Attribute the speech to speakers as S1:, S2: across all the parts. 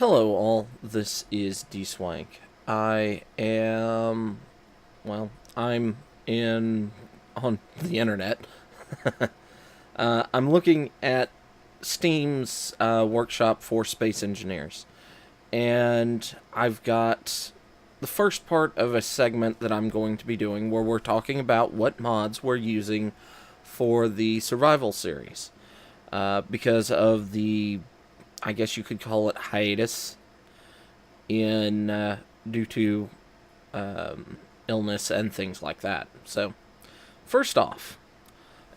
S1: Hello all, this is Dswank. I am, I'm in on the internet. I'm looking at Steam's workshop for space engineers. And I've got the first part of a segment that I'm going to be doing where we're talking about what mods we're using for the survival series. Because of the, I guess you could call it hiatus in due to illness and things like that. So, first off,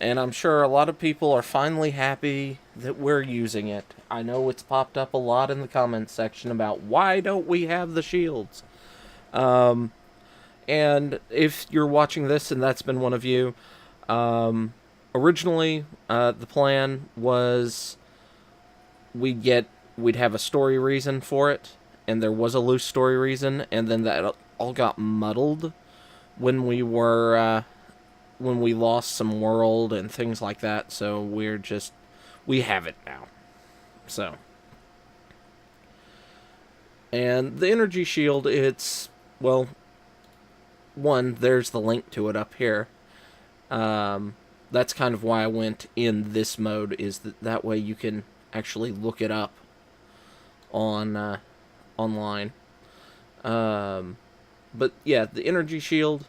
S1: and I'm sure a lot of people are finally happy that we're using it. I know it's popped up a lot in the comments section about why don't we have the shields. And if you're watching this and that's been one of you, originally the plan was we'd have a story reason for it, and there was a loose story reason, and then that all got muddled when we lost some world and things like that. So we have it now. So, and the energy shield, it's there's the link to it up here. That's kind of why I went in this mode, is that way you can actually look it up on online. But yeah, the energy shield,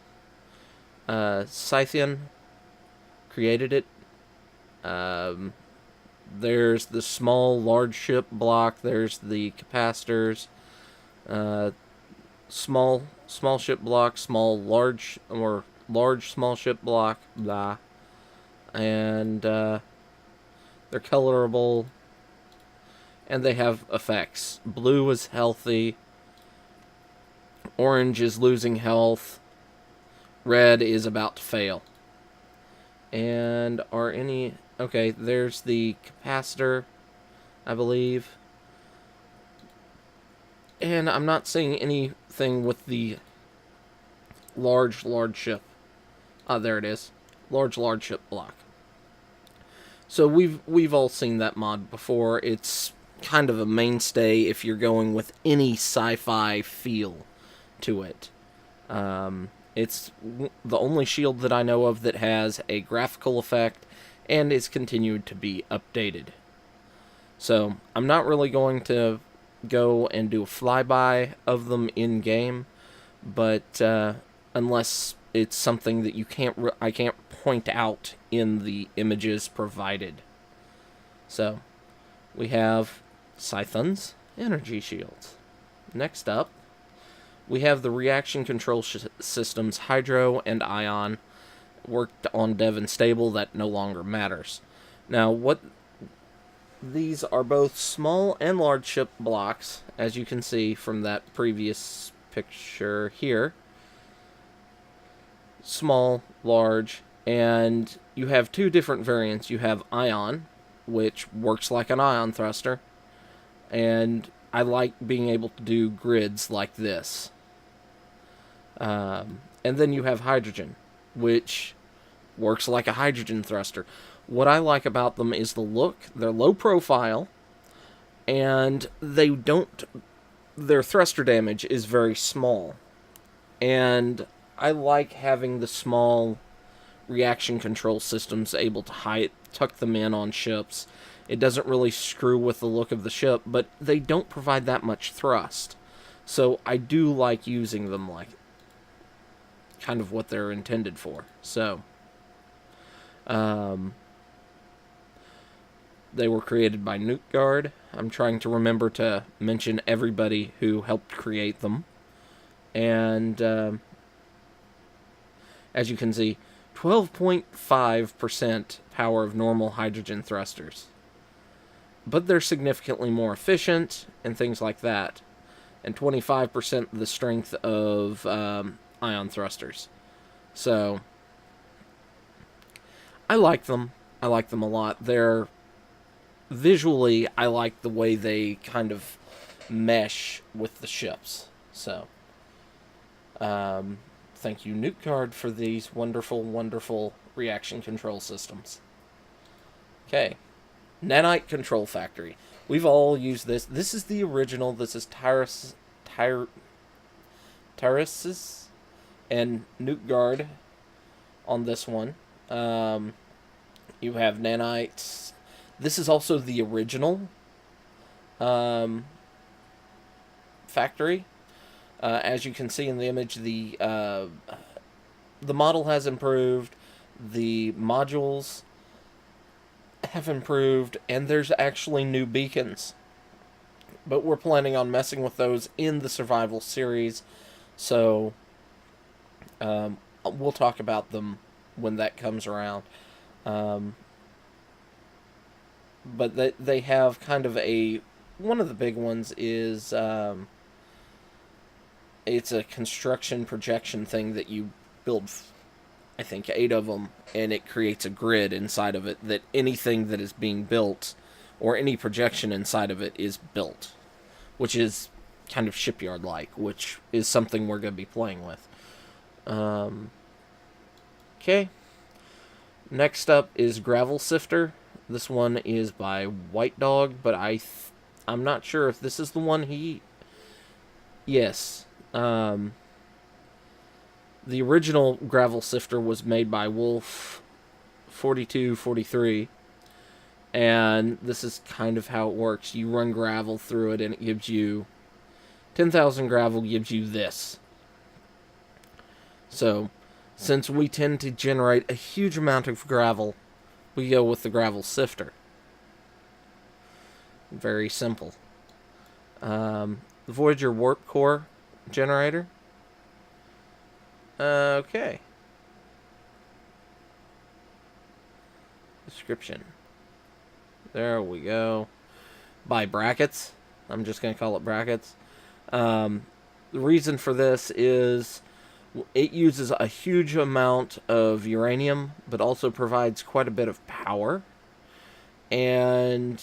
S1: Scythian created it. There's the small, large ship block. There's the capacitors. Small ship block, small, large, or large, small ship block. Blah. And they're colorable. And they have effects. Blue is healthy. Orange is losing health. Red is about to fail. And are any... Okay, there's the capacitor, I believe. And I'm not seeing anything with the large ship. There it is. Large ship block. So we've all seen that mod before. It's kind of a mainstay if you're going with any sci-fi feel to it. It's the only shield that I know of that has a graphical effect and is continued to be updated. So I'm not really going to go and do a flyby of them in game, but unless it's something that I can't point out in the images provided. So we have Scython's energy shields. Next up, we have the reaction control systems Hydro and Ion. Worked on Dev and Stable, that no longer matters. Now, these are both small and large ship blocks, as you can see from that previous picture here. Small, large, and you have two different variants. You have Ion, which works like an ion thruster, and I like being able to do grids like this. And then you have Hydrogen, which works like a hydrogen thruster. What I like about them is the look. They're low profile, and their thruster damage is very small. And I like having the small reaction control systems able to tuck them in on ships. It doesn't really screw with the look of the ship, but they don't provide that much thrust. So I do like using them like kind of what they're intended for. So, they were created by Nukeguard. I'm trying to remember to mention everybody who helped create them. And, as you can see, 12.5% power of normal hydrogen thrusters. But they're significantly more efficient and things like that. And 25% the strength of ion thrusters. So, I like them. I like them a lot. They're visually, I like the way they kind of mesh with the ships. So, thank you, Nukeguard, for these wonderful reaction control systems. Okay, Nanite Control Factory. We've all used this. This is the original. This is Tyruses and Newtgard on this one. You have nanites. This is also the original factory. As you can see in the image, the model has improved. The modules have improved, and there's actually new beacons. But we're planning on messing with those in the survival series, so we'll talk about them when that comes around. But they have kind of one of the big ones is it's a construction projection thing that you build, I think 8 of them, and it creates a grid inside of it that anything that is being built or any projection inside of it is built, which is kind of shipyard-like, which is something we're going to be playing with. Okay. Next up is Gravel Sifter. This one is by White Dog, but I'm not sure if this is the one he... Yes. The original Gravel Sifter was made by Wolf 4243, and this is kind of how it works. You run gravel through it, and it gives you 10,000 gravel gives you this. So, since we tend to generate a huge amount of gravel, we go with the Gravel Sifter. Very simple. The Voyager Warp Core generator. Okay. Description. There we go. By Brackets. I'm just going to call it Brackets. The reason for this is it uses a huge amount of uranium, but also provides quite a bit of power. And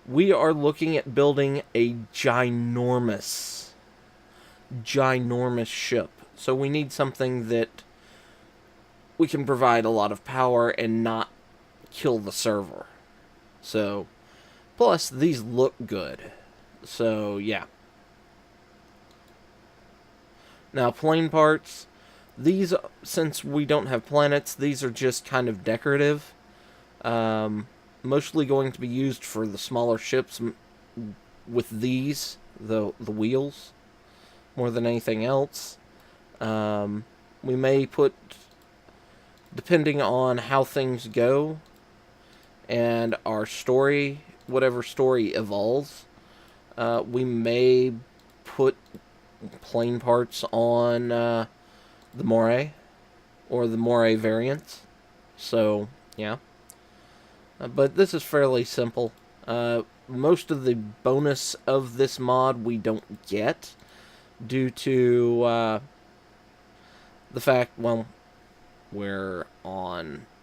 S1: we are looking at building a ginormous ship. So we need something that we can provide a lot of power and not kill the server. So, plus these look good. So, yeah. Now, plane parts. These, since we don't have planets, these are just kind of decorative. Mostly going to be used for the smaller ships with these, the wheels, more than anything else. We may put, depending on how things go and our story, whatever story evolves, we may put plane parts on the Moray or the Moray variants. So, yeah. But this is fairly simple. Most of the bonus of this mod we don't get due to the fact, well, we're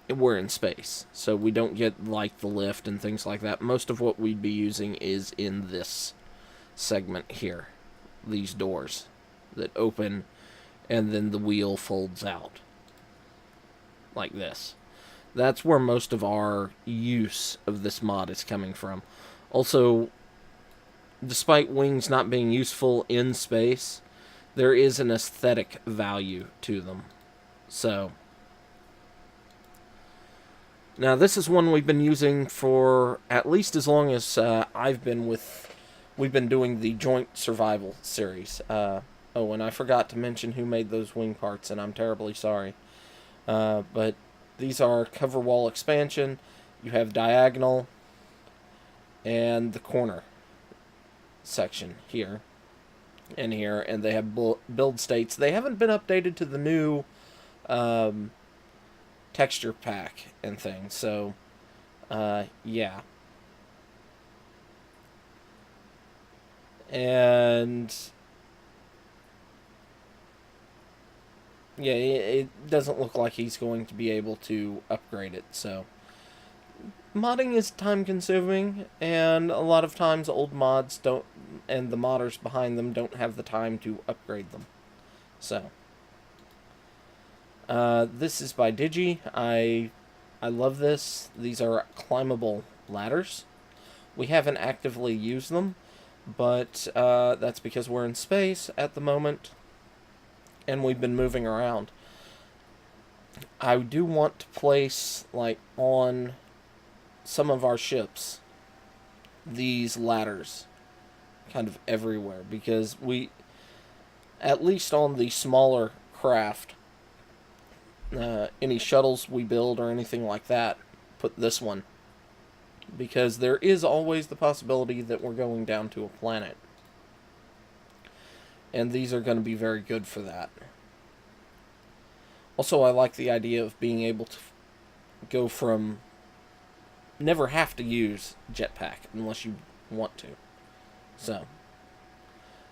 S1: in space, so we don't get like the lift and things like that. Most of what we'd be using is in this segment here, these doors that open and then the wheel folds out like this. That's where most of our use of this mod is coming from. Also, despite wings not being useful in space, there is an aesthetic value to them. So, now this is one we've been using for at least as long as we've been doing the joint survival series. Oh, and I forgot to mention who made those wing parts, and I'm terribly sorry. But these are cover wall expansion. You have diagonal and the corner section here and here, and they have build states. They haven't been updated to the new texture pack and things, so yeah. And yeah, it doesn't look like he's going to be able to upgrade it, so modding is time consuming, and a lot of times old mods don't, and the modders behind them don't have the time to upgrade them. So this is by Digi. I love this. These are climbable ladders. We haven't actively used them, but that's because we're in space at the moment, and we've been moving around. I do want to place, like, on some of our ships, these ladders kind of everywhere, because at least on the smaller craft, any shuttles we build or anything like that, put this one. Because there is always the possibility that we're going down to a planet. And these are going to be very good for that. Also, I like the idea of being able to go from... never have to use jetpack unless you want to. So,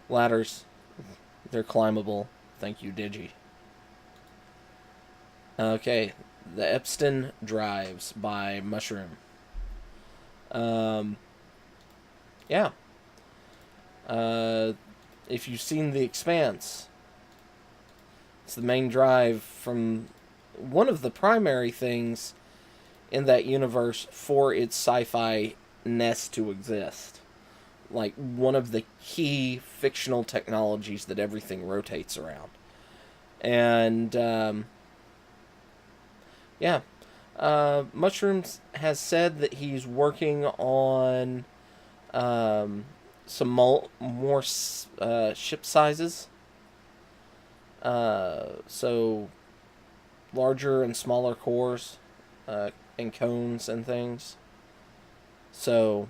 S1: ladders, they're climbable. Thank you, Digi. Okay, the Epstein Drives by Mushroom. Yeah. If you've seen The Expanse, it's the main drive from one of the primary things in that universe for its sci-fi ness to exist. Like, one of the key fictional technologies that everything rotates around. And, yeah. Mushrooms has said that he's working on some more ship sizes. So larger and smaller cores and cones and things. So,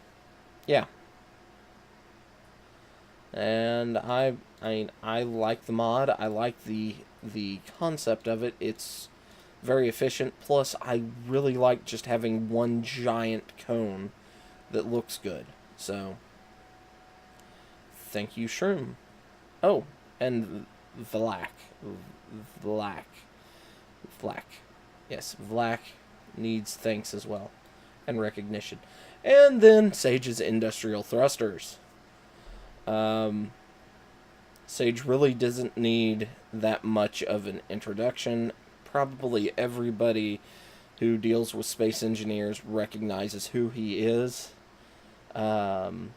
S1: yeah. And I like the mod. I like the concept of it. It's very efficient. Plus, I really like just having one giant cone that looks good. So, thank you, Shroom. Oh, and Vlak. Yes, Vlak needs thanks as well. And recognition. And then Sage's industrial thrusters. Sage really doesn't need that much of an introduction. Probably everybody who deals with space engineers recognizes who he is. And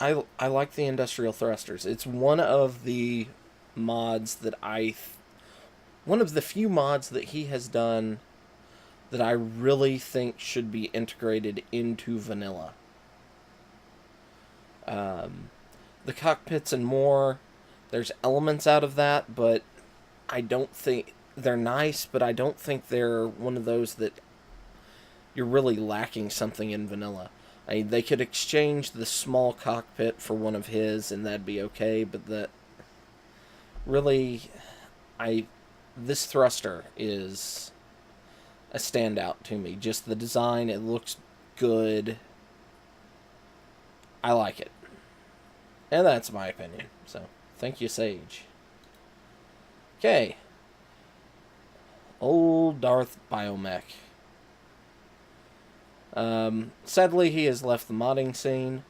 S1: I like the industrial thrusters. It's one of the mods that one of the few mods that he has done that I really think should be integrated into vanilla. The cockpits and more, there's elements out of that, but I don't think they're nice, but I don't think they're one of those that you're really lacking something in vanilla. They could exchange the small cockpit for one of his, and that'd be okay, but that really, this thruster is a standout to me. Just the design, it looks good. I like it. And that's my opinion. So, thank you, Sage. Okay. Old Darth Biomech. Sadly, he has left the modding scene.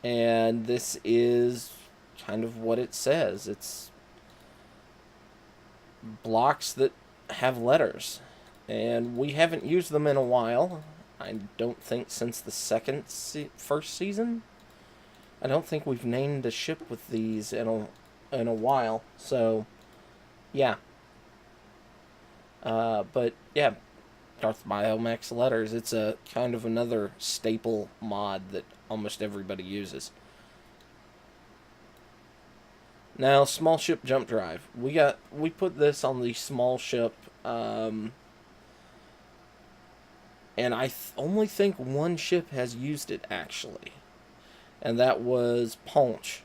S1: And this is kind of what it says. It's blocks that have letters. And we haven't used them in a while. I don't think since the first season. I don't think we've named a ship with these in a while. So, yeah. But, yeah. Darth Biomech's letters. It's a kind of another staple mod that almost everybody uses. Now, small ship jump drive. We put this on the small ship, and I only think one ship has used it, actually. And that was Ponch.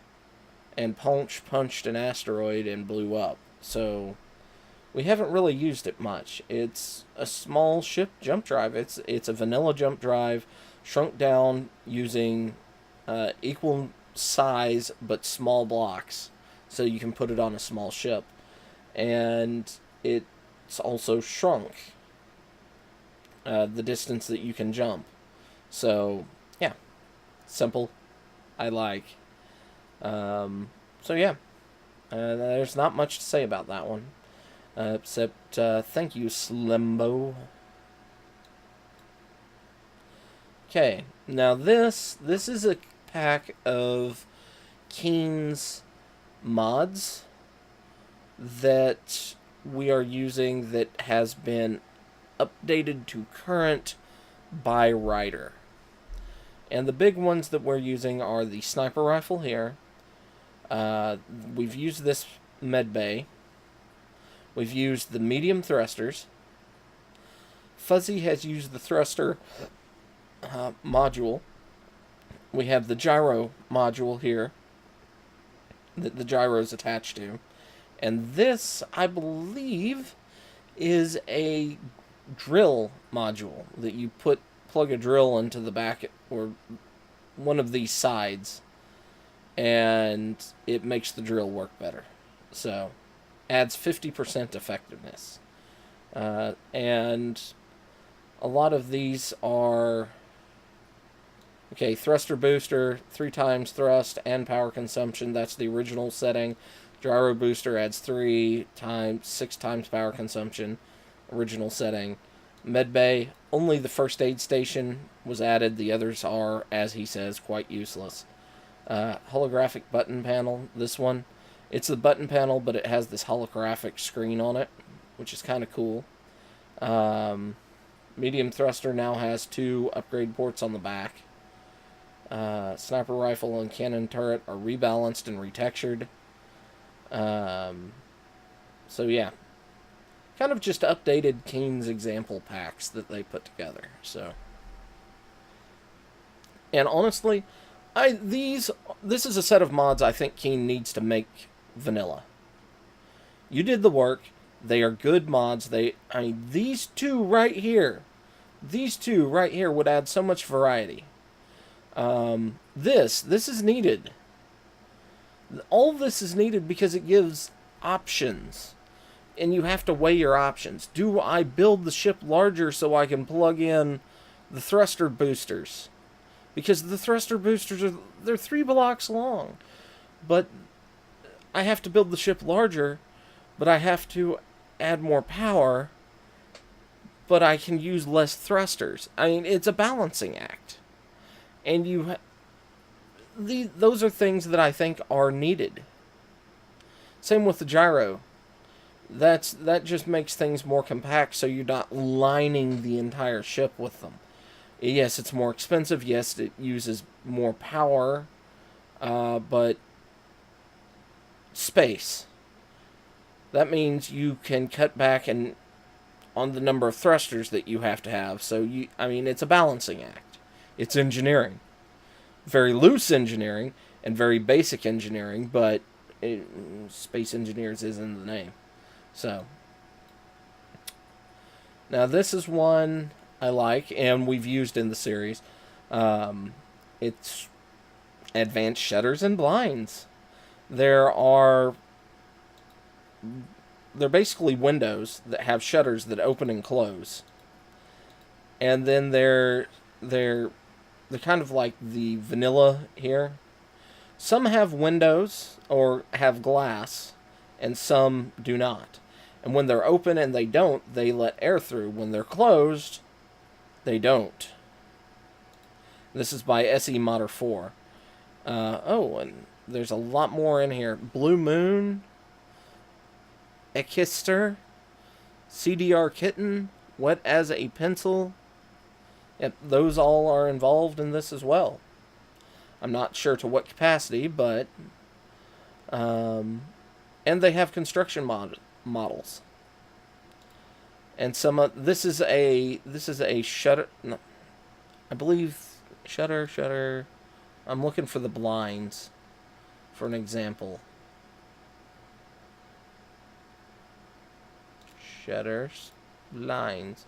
S1: And Ponch punched an asteroid and blew up. So, we haven't really used it much. It's a small ship jump drive. It's a vanilla jump drive, shrunk down using equal size but small blocks. So you can put it on a small ship. And it's also shrunk. The distance that you can jump. So, yeah. Simple. I like. So, yeah. There's not much to say about that one. Thank you, Slimbo. Okay, now this is a pack of Keen's mods that we are using that has been updated to current by writer. And the big ones that we're using are the sniper rifle here. We've used this med bay. We've used the medium thrusters. Fuzzy has used the thruster module. We have the gyro module here that the gyro is attached to. And this, I believe, is a drill module that you plug a drill into the back or one of these sides, and it makes the drill work better. So, adds 50% effectiveness. And a lot of these are... Okay, thruster booster, 3 times thrust and power consumption. That's the original setting. Gyro booster adds 6 times power consumption. Original setting. Medbay, only the first aid station was added. The others are, as he says, quite useless. Holographic button panel. This one, it's the button panel, but it has this holographic screen on it, which is kind of cool. Medium thruster now has 2 upgrade ports on the back. Sniper rifle and cannon turret are rebalanced and retextured. So yeah, kind of just updated Keen's example packs that they put together. So, and honestly, this is a set of mods I think Keen needs to make vanilla. You did the work. They are good mods. These two right here would add so much variety. This is needed. All this is needed because it gives options. And you have to weigh your options. Do I build the ship larger so I can plug in the thruster boosters? Because the thruster boosters they're 3 blocks long. But I have to build the ship larger, but I have to add more power, but I can use less thrusters. I mean, it's a balancing act. And those are things that I think are needed. Same with the gyro. That just makes things more compact, so you're not lining the entire ship with them. Yes, it's more expensive. Yes, it uses more power, but space. That means you can cut back on the number of thrusters that you have to have. So it's a balancing act. It's engineering. Very loose engineering and very basic engineering, but Space Engineers is in the name. So, now this is one I like, and we've used in the series. It's advanced shutters and blinds. They're basically windows that have shutters that open and close. And then they're kind of like the vanilla here. Some have windows or have glass, and some do not. And when they're open and they let air through. When they're closed, they don't. This is by SE Modder 4. And there's a lot more in here. Blue Moon, Ekister, CDR Kitten, Wet as a Pencil. Yep, those all are involved in this as well. I'm not sure to what capacity, but and they have construction models. And this is a shutter. No, I believe shutter. I'm looking for the blinds for an example. Shutters, blinds.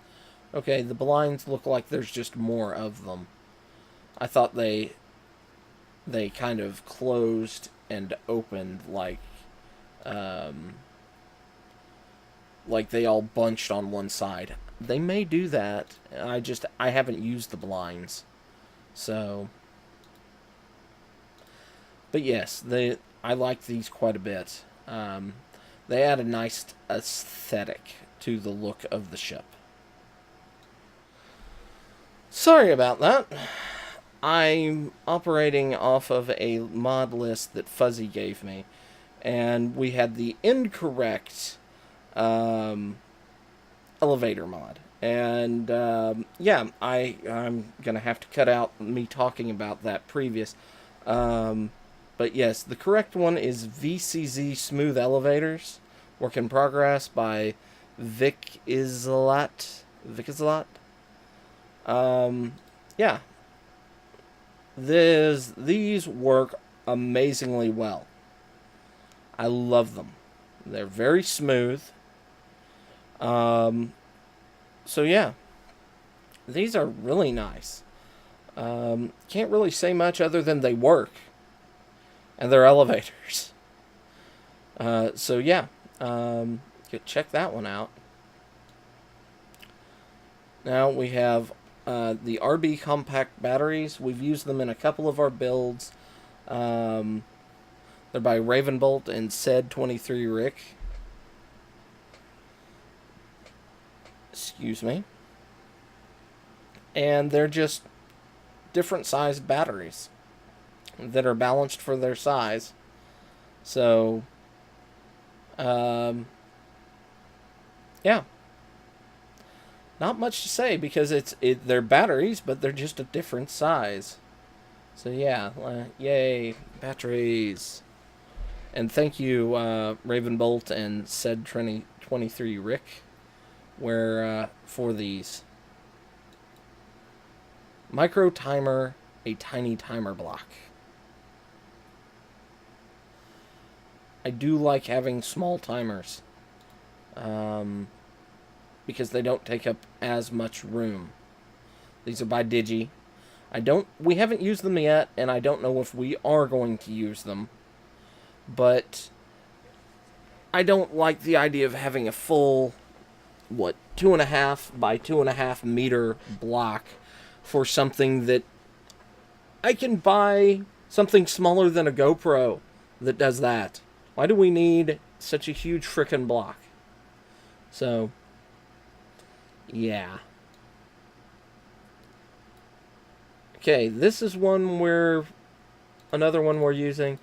S1: Okay, the blinds look like there's just more of them. I thought they kind of closed and opened like they all bunched on one side. They may do that. I haven't used the blinds. So, but yes, I like these quite a bit. They add a nice aesthetic to the look of the ship. Sorry about that. I'm operating off of a mod list that Fuzzy gave me, and we had the incorrect elevator mod. And yeah, I'm gonna have to cut out me talking about that previous. But yes, the correct one is VCZ Smooth Elevators. Work in progress by Vic Islat. Yeah. These work amazingly well. I love them. They're very smooth. So yeah. These are really nice. Can't really say much other than they work. And they're elevators. So yeah. Check that one out. Now we have the RB compact batteries. We've used them in a couple of our builds. They're by Ravenbolt and Sed23 Rick. Excuse me. And they're just different sized batteries that are balanced for their size. So, yeah. Not much to say because they're batteries, but they're just a different size. So yeah, yay, batteries. And thank you, Ravenbolt and Sed23 Rick, for these. Micro timer, a tiny timer block. I do like having small timers. Because they don't take up as much room. These are by Digi. We haven't used them yet, and I don't know if we are going to use them. But I don't like the idea of having a full, 2.5 by 2.5 meter block for something that I can buy something smaller than a GoPro that does that. Why do we need such a huge frickin' block? So, yeah. Okay, this is another one we're using.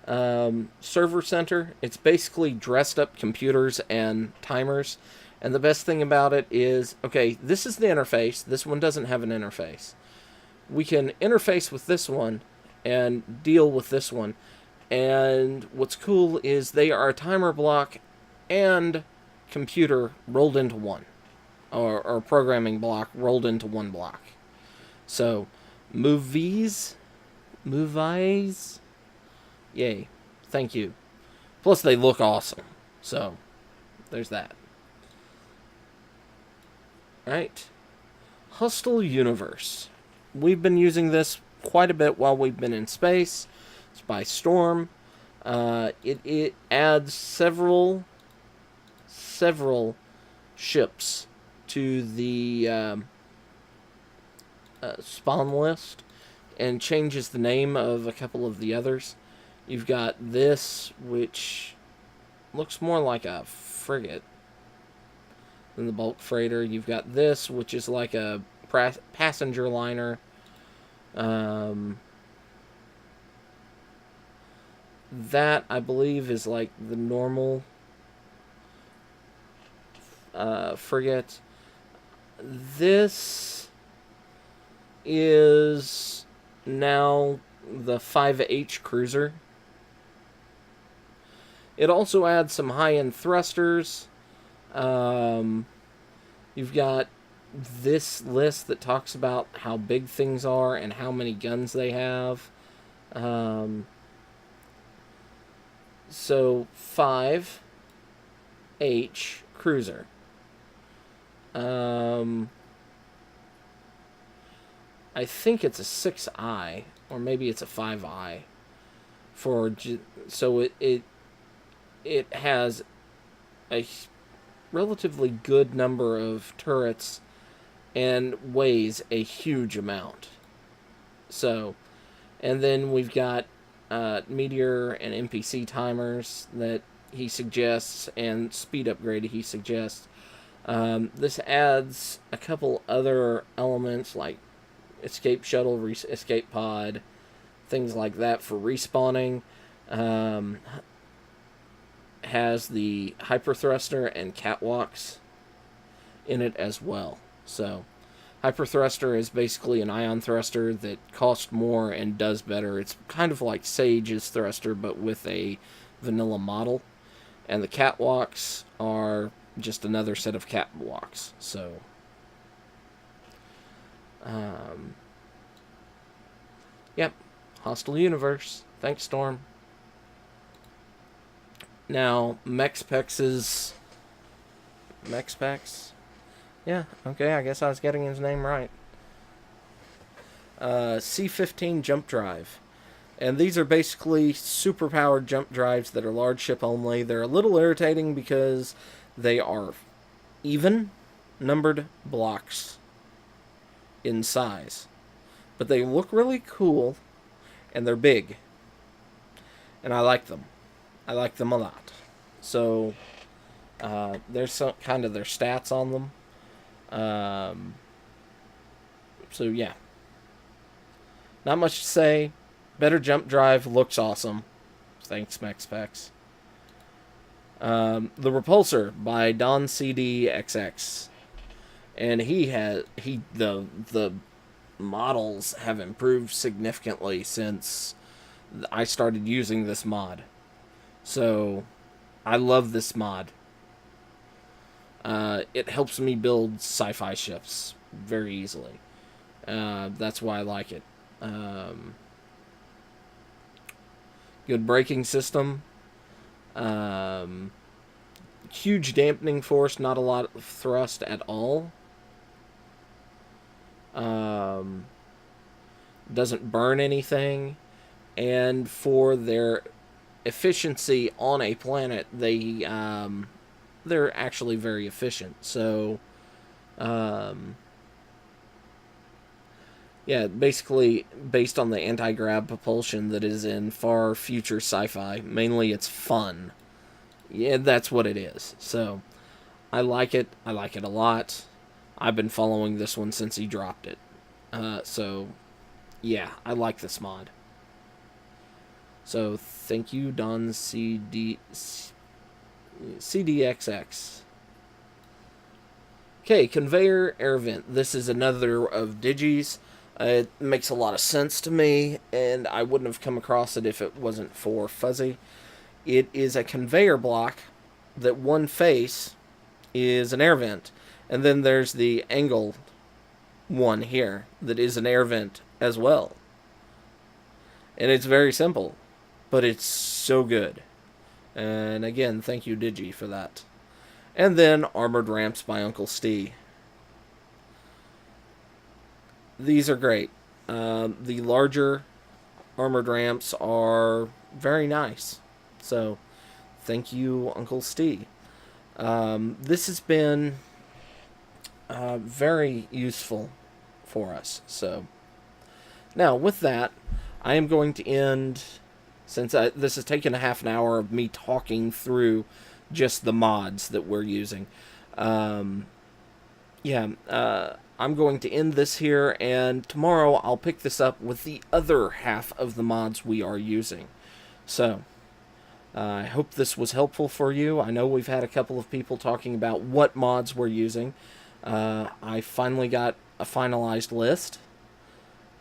S1: Server Center. It's basically dressed up computers and timers. And the best thing about it is, okay, this is the interface. This one doesn't have an interface. We can interface with this one and deal with this one. And what's cool is they are a timer block and computer rolled into one. Or programming block rolled into one block. So, movies? Yay. Thank you. Plus, they look awesome. So, there's that. Right. Hostile Universe. We've been using this quite a bit while we've been in space. It's by Storm. It adds several ships to the spawn list and changes the name of a couple of the others. You've got this, which looks more like a frigate than the bulk freighter. You've got this, which is like a passenger liner. That, I believe, is like the normal frigate. This is now the 5H cruiser. It also adds some high-end thrusters. You've got this list that talks about how big things are and how many guns they have. So 5H cruiser. I think it's a 6I, or maybe it's a 5I. So it has a relatively good number of turrets and weighs a huge amount. So, and then we've got Meteor and NPC timers that he suggests, and speed upgrade he suggests. This adds a couple other elements like escape shuttle, escape pod, things like that for respawning. Has the hyper thruster and catwalks in it as well. So hyper thruster is basically an ion thruster that costs more and does better. It's kind of like Sage's thruster, but with a vanilla model. And the catwalks are just another set of catwalks. So, yep, hostile universe. Thanks, Storm. Now, Mech Specs. Mech Specs? Yeah, okay, I guess I was getting his name right. C-15 jump drive. And these are basically super-powered jump drives that are large ship only. They're a little irritating because they are even numbered blocks in size. But they look really cool, and they're big. And I like them. I like them a lot. So, there's some kind of their stats on them. So, yeah. Not much to say. Better jump drive, looks awesome. Thanks, Mech Specs. The Repulsor by Don CDXX. And the models have improved significantly since I started using this mod. So, I love this mod. It helps me build sci-fi ships very easily. That's why I like it. Good braking system. Huge dampening force, not a lot of thrust at all. Doesn't burn anything. And for their efficiency on a planet, they're actually very efficient. So, yeah, basically based on the anti-grav propulsion that is in far future sci-fi. Mainly it's fun. Yeah, that's what it is. So, I like it. I like it a lot. I've been following this one since he dropped it. So, yeah, I like this mod. So, thank you, Don CDXX. Okay, Conveyor Air Vent. This is another of Digi's. It makes a lot of sense to me, and I wouldn't have come across it if it wasn't for Fuzzy. It is a conveyor block that one face is an air vent, and then there's the angle one here that is an air vent as well. And it's very simple, but it's so good. And again, thank you, Digi, for that. And then Armored Ramps by Uncle Steve. These are great. The larger armored ramps are very nice. So, thank you, Uncle Steve. This has been very useful for us. So, now with that, I am going to end, since this has taken a half an hour of me talking through just the mods that we're using. I'm going to end this here, and tomorrow I'll pick this up with the other half of the mods we are using. So, I hope this was helpful for you. I know we've had a couple of people talking about what mods we're using. I finally got a finalized list.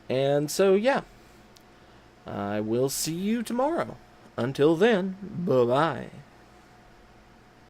S1: And so, yeah. I will see you tomorrow. Until then, bye-bye.